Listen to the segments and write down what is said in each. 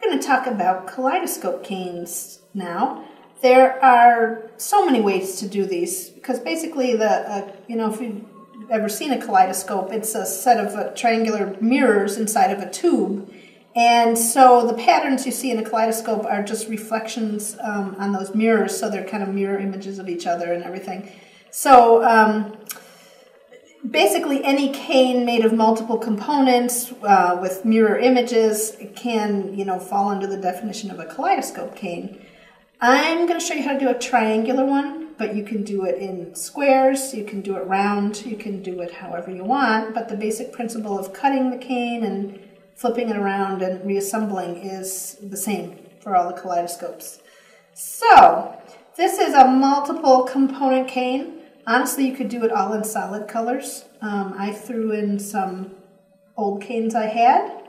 We're going to talk about kaleidoscope canes now. There are so many ways to do these because basically if you've ever seen a kaleidoscope, it's a set of triangular mirrors inside of a tube. And so the patterns you see in a kaleidoscope are just reflections on those mirrors, so they're kind of mirror images of each other and everything. So basically any cane made of multiple components with mirror images can, fall under the definition of a kaleidoscope cane. I'm going to show you how to do a triangular one, but you can do it in squares, you can do it round, you can do it however you want, but the basic principle of cutting the cane and flipping it around and reassembling is the same for all the kaleidoscopes. So, this is a multiple component cane. Honestly, you could do it all in solid colors. I threw in some old canes I had,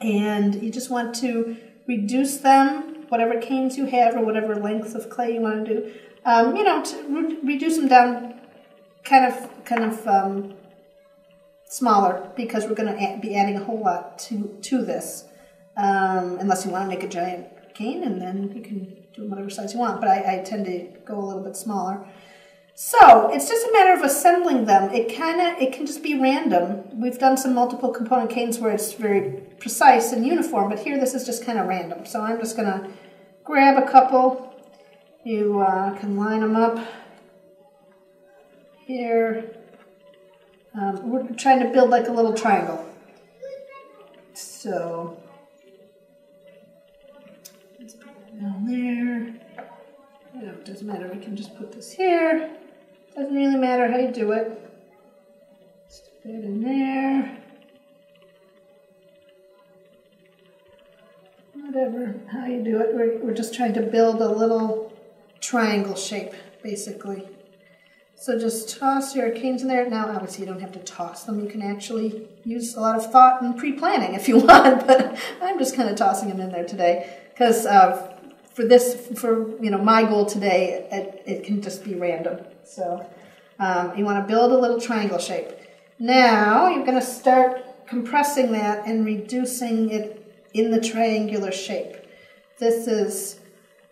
and you just want to reduce them, whatever canes you have or whatever length of clay you want to do, to reduce them down kind of smaller, because we're going to be adding a whole lot to this, unless you want to make a giant cane, and then you can do whatever size you want, but I tend to go a little bit smaller. So it's just a matter of assembling them. It can just be random. We've done some multiple component canes where it's very precise and uniform, but here this is just kind of random. So I'm just going to grab a couple. You can line them up here. We're trying to build like a little triangle. So let's put that down there. It doesn't matter, we can just put this here. Doesn't really matter how you do it. Stick that in there. Whatever, how you do it. We're just trying to build a little triangle shape, basically. So just toss your canes in there. Now, obviously, you don't have to toss them. You can actually use a lot of thought and pre-planning if you want, but I'm just kind of tossing them in there today because for my goal today, it can just be random. So you want to build a little triangle shape. Now you're going to start compressing that and reducing it in the triangular shape. This is,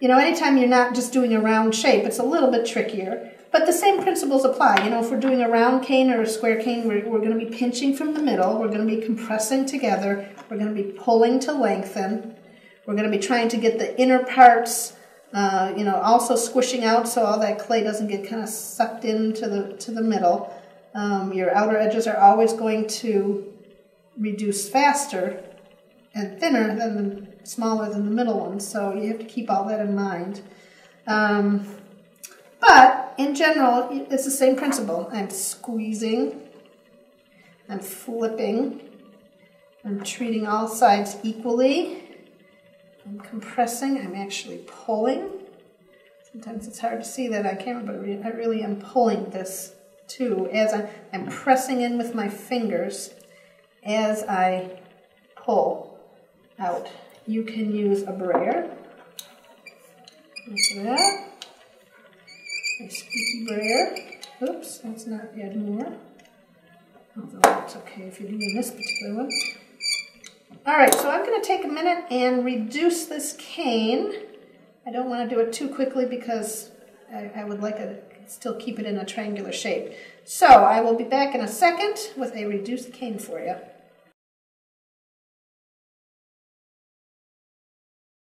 anytime you're not just doing a round shape, it's a little bit trickier. But the same principles apply. If we're doing a round cane or a square cane, we're going to be pinching from the middle. We're going to be compressing together. We're going to be pulling to lengthen. We're going to be trying to get the inner parts, also squishing out so all that clay doesn't get kind of sucked into the middle. Your outer edges are always going to reduce faster and thinner than smaller than the middle ones, so you have to keep all that in mind. But in general, it's the same principle. I'm squeezing, I'm flipping, I'm treating all sides equally. I'm compressing, I'm actually pulling. Sometimes it's hard to see that on camera, but I really am pulling this too, as I'm pressing in with my fingers as I pull out. You can use a brayer. Look at that. A squeaky brayer. Oops, let's not add more. Although that's okay if you're doing this particular one. Alright, so I'm going to take a minute and reduce this cane. I don't want to do it too quickly because I would like to still keep it in a triangular shape. So I will be back in a second with a reduced cane for you.